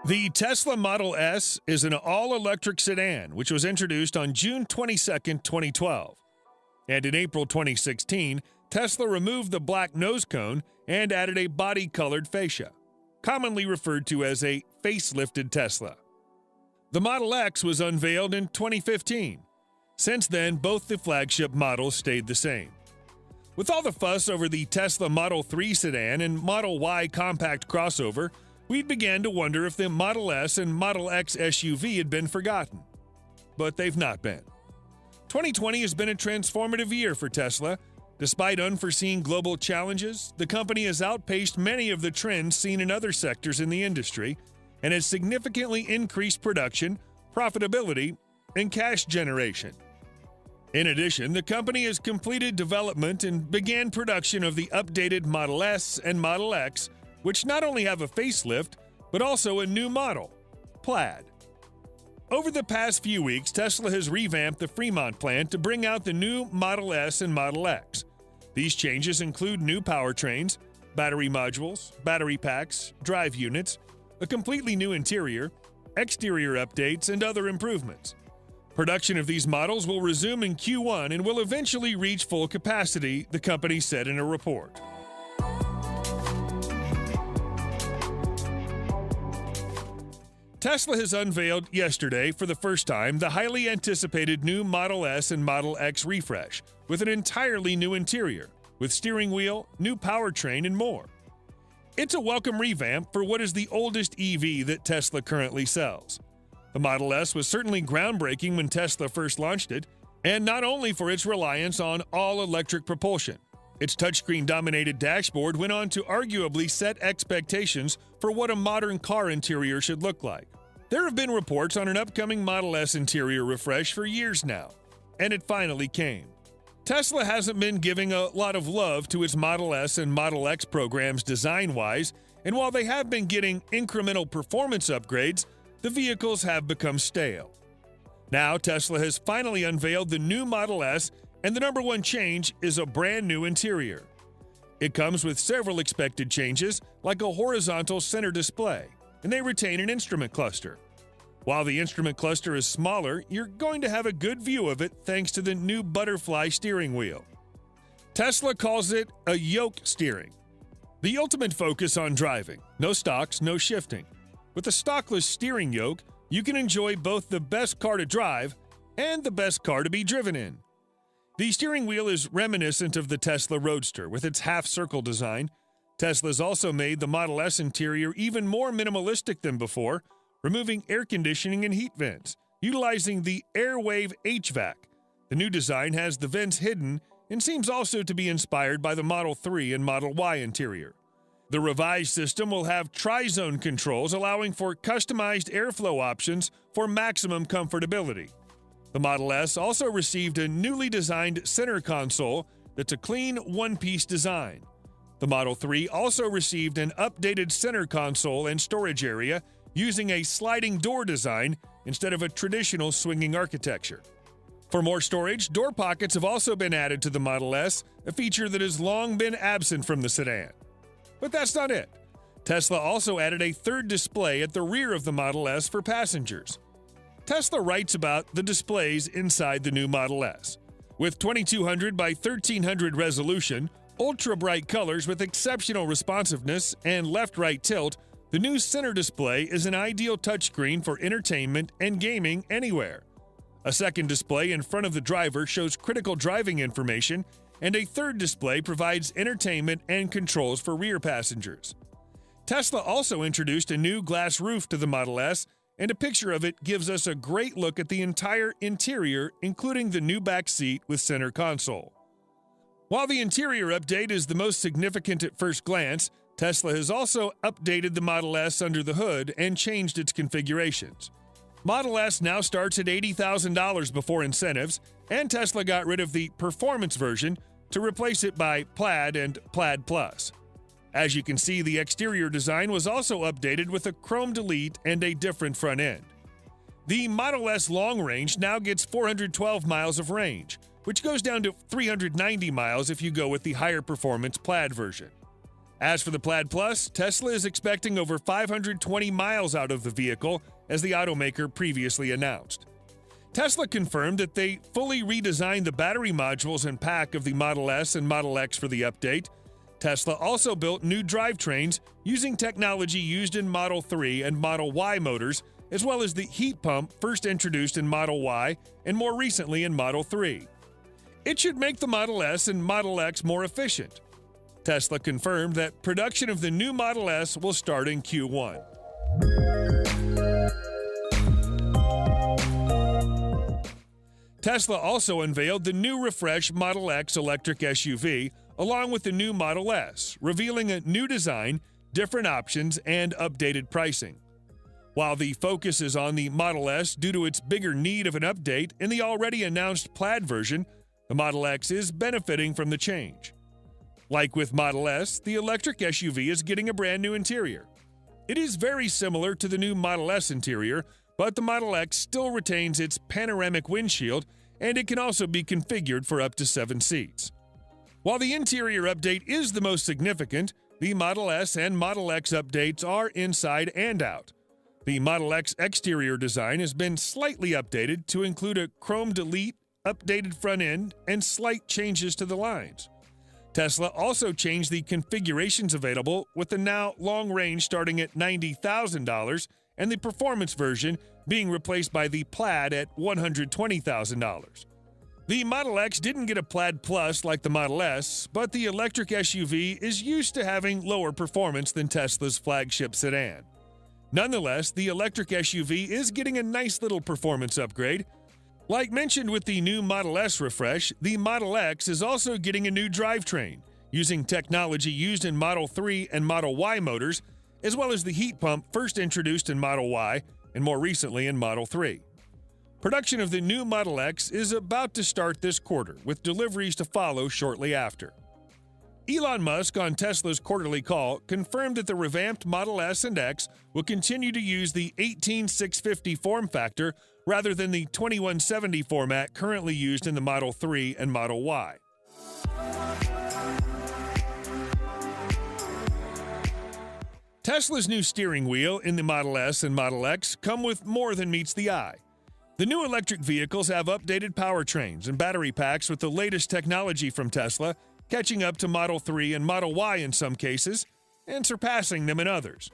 The Tesla Model S is an all-electric sedan, which was introduced on June 22, 2012. And in April 2016, Tesla removed the black nose cone and added a body-colored fascia, commonly referred to as a facelifted Tesla. The Model X was unveiled in 2015. Since then, both the flagship models stayed the same. With all the fuss over the Tesla Model 3 sedan and Model Y compact crossover, we began to wonder if the Model S and Model X SUV had been forgotten. But they've not been. 2020 has been a transformative year for Tesla. Despite unforeseen global challenges, the company has outpaced many of the trends seen in other sectors in the industry and has significantly increased production, profitability, and cash generation. In addition, the company has completed development and began production of the updated Model S and Model X, which not only have a facelift, but also a new model, Plaid. Over the past few weeks, Tesla has revamped the Fremont plant to bring out the new Model S and Model X. These changes include new powertrains, battery modules, battery packs, drive units, a completely new interior, exterior updates, and other improvements. Production of these models will resume in Q1 and will eventually reach full capacity, the company said in a report. Tesla has unveiled yesterday, for the first time, the highly anticipated new Model S and Model X refresh, with an entirely new interior, with steering wheel, new powertrain, and more. It's a welcome revamp for what is the oldest EV that Tesla currently sells. The Model S was certainly groundbreaking when Tesla first launched it, and not only for its reliance on all-electric propulsion. Its touchscreen-dominated dashboard went on to arguably set expectations for what a modern car interior should look like. There have been reports on an upcoming Model S interior refresh for years now, and it finally came. Tesla hasn't been giving a lot of love to its Model S and Model X programs design-wise, and while they have been getting incremental performance upgrades, the vehicles have become stale. Now, Tesla has finally unveiled the new Model S, and the number one change is a brand new interior. It comes with several expected changes, like a horizontal center display, and they retain an instrument cluster. While the instrument cluster is smaller, you're going to have a good view of it thanks to the new butterfly steering wheel. Tesla calls it a yoke steering. The ultimate focus on driving. No stocks, no shifting. With a stockless steering yoke, you can enjoy both the best car to drive and the best car to be driven in. The steering wheel is reminiscent of the Tesla Roadster with its half-circle design. Tesla's also made the Model S interior even more minimalistic than before, removing air conditioning and heat vents, utilizing the Airwave HVAC. The new design has the vents hidden and seems also to be inspired by the Model 3 and Model Y interior. The revised system will have tri-zone controls, allowing for customized airflow options for maximum comfortability. The Model S also received a newly designed center console that's a clean one-piece design. The Model 3 also received an updated center console and storage area using a sliding door design instead of a traditional swinging architecture. For more storage, door pockets have also been added to the Model S, a feature that has long been absent from the sedan. But that's not it. Tesla also added a third display at the rear of the Model S for passengers. Tesla writes about the displays inside the new Model S. With 2200 by 1300 resolution, ultra-bright colors with exceptional responsiveness, and left-right tilt, the new center display is an ideal touchscreen for entertainment and gaming anywhere. A second display in front of the driver shows critical driving information, and a third display provides entertainment and controls for rear passengers. Tesla also introduced a new glass roof to the Model S, and a picture of it gives us a great look at the entire interior, including the new back seat with center console. While the interior update is the most significant at first glance, Tesla has also updated the Model S under the hood and changed its configurations. Model S now starts at $80,000 before incentives, and Tesla got rid of the performance version to replace it by Plaid and Plaid Plus. As you can see, the exterior design was also updated with a chrome delete and a different front end. The Model S long range now gets 412 miles of range, which goes down to 390 miles if you go with the higher performance Plaid version. As for the Plaid Plus, Tesla is expecting over 520 miles out of the vehicle, as the automaker previously announced. Tesla confirmed that they fully redesigned the battery modules and pack of the Model S and Model X for the update. Tesla also built new drivetrains using technology used in Model 3 and Model Y motors, as well as the heat pump first introduced in Model Y and more recently in Model 3. It should make the Model S and Model X more efficient. Tesla confirmed that production of the new Model S will start in Q1. Tesla also unveiled the new refreshed Model X electric SUV, along with the new Model S, revealing a new design, different options, and updated pricing. While the focus is on the Model S due to its bigger need of an update in the already announced Plaid version, the Model X is benefiting from the change. Like with Model S, the electric SUV is getting a brand new interior. It is very similar to the new Model S interior, but the Model X still retains its panoramic windshield, and it can also be configured for up to 7 seats. While the interior update is the most significant, the Model S and Model X updates are inside and out. The Model X exterior design has been slightly updated to include a chrome delete, updated front end, and slight changes to the lines. Tesla also changed the configurations available, with the now long range starting at $90,000 and the performance version being replaced by the Plaid at $120,000. The Model X didn't get a Plaid Plus like the Model S, but the electric SUV is used to having lower performance than Tesla's flagship sedan. Nonetheless, the electric SUV is getting a nice little performance upgrade. Like mentioned with the new Model S refresh, the Model X is also getting a new drivetrain, using technology used in Model 3 and Model Y motors, as well as the heat pump first introduced in Model Y and more recently in Model 3. Production of the new Model X is about to start this quarter, with deliveries to follow shortly after. Elon Musk on Tesla's quarterly call confirmed that the revamped Model S and X will continue to use the 18650 form factor rather than the 2170 format currently used in the Model 3 and Model Y. Tesla's new steering wheel in the Model S and Model X come with more than meets the eye. The new electric vehicles have updated powertrains and battery packs with the latest technology from Tesla, catching up to Model 3 and Model Y in some cases, and surpassing them in others.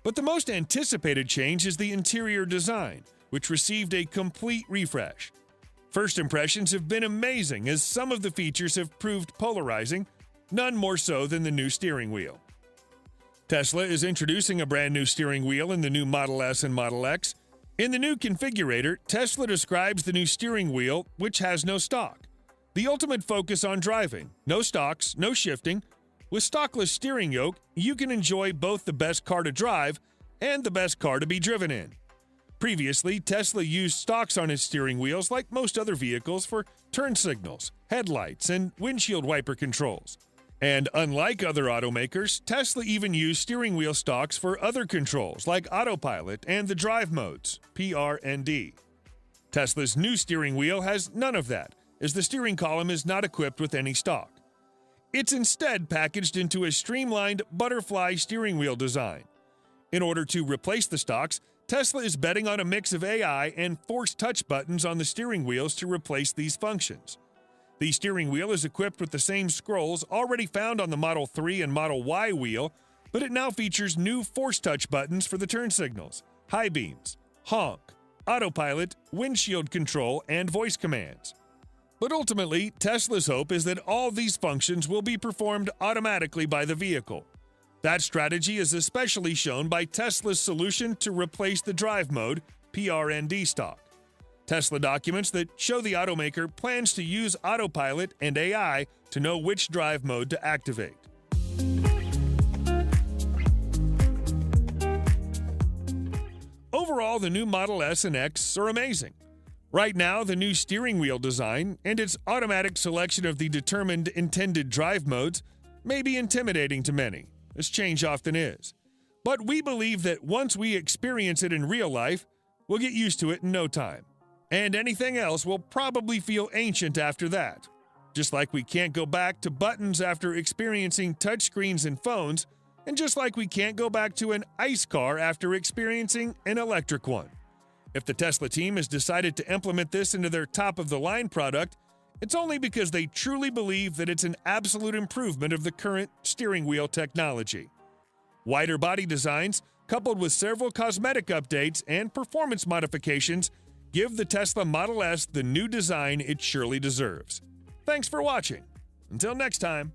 But the most anticipated change is the interior design, which received a complete refresh. First impressions have been amazing, as some of the features have proved polarizing, none more so than the new steering wheel. Tesla is introducing a brand new steering wheel in the new Model S and Model X. In the new configurator, Tesla describes the new steering wheel, which has no stock. The ultimate focus on driving, no stocks, no shifting. With stockless steering yoke, you can enjoy both the best car to drive and the best car to be driven in. Previously, Tesla used stocks on its steering wheels like most other vehicles for turn signals, headlights, and windshield wiper controls. And unlike other automakers, Tesla even used steering wheel stocks for other controls like autopilot and the drive modes, PR and D. Tesla's new steering wheel has none of that, as the steering column is not equipped with any stock. It's instead packaged into a streamlined butterfly steering wheel design. In order to replace the stocks, Tesla is betting on a mix of AI and force touch buttons on the steering wheels to replace these functions. The steering wheel is equipped with the same scrolls already found on the Model 3 and Model Y wheel, but it now features new force touch buttons for the turn signals, high beams, honk, autopilot, windshield control, and voice commands. But ultimately, Tesla's hope is that all these functions will be performed automatically by the vehicle. That strategy is especially shown by Tesla's solution to replace the drive mode, PRND stock. Tesla documents that show the automaker plans to use autopilot and AI to know which drive mode to activate. Overall, the new Model S and X are amazing. Right now, the new steering wheel design and its automatic selection of the determined intended drive modes may be intimidating to many, as change often is. But we believe that once we experience it in real life, we'll get used to it in no time. And anything else will probably feel ancient after that. Just like we can't go back to buttons after experiencing touchscreens and phones, and just like we can't go back to an ICE car after experiencing an electric one. If the Tesla team has decided to implement this into their top-of-the-line product, it's only because they truly believe that it's an absolute improvement of the current steering wheel technology. Wider body designs, coupled with several cosmetic updates and performance modifications, give the Tesla Model S the new design it surely deserves. Thanks for watching. Until next time.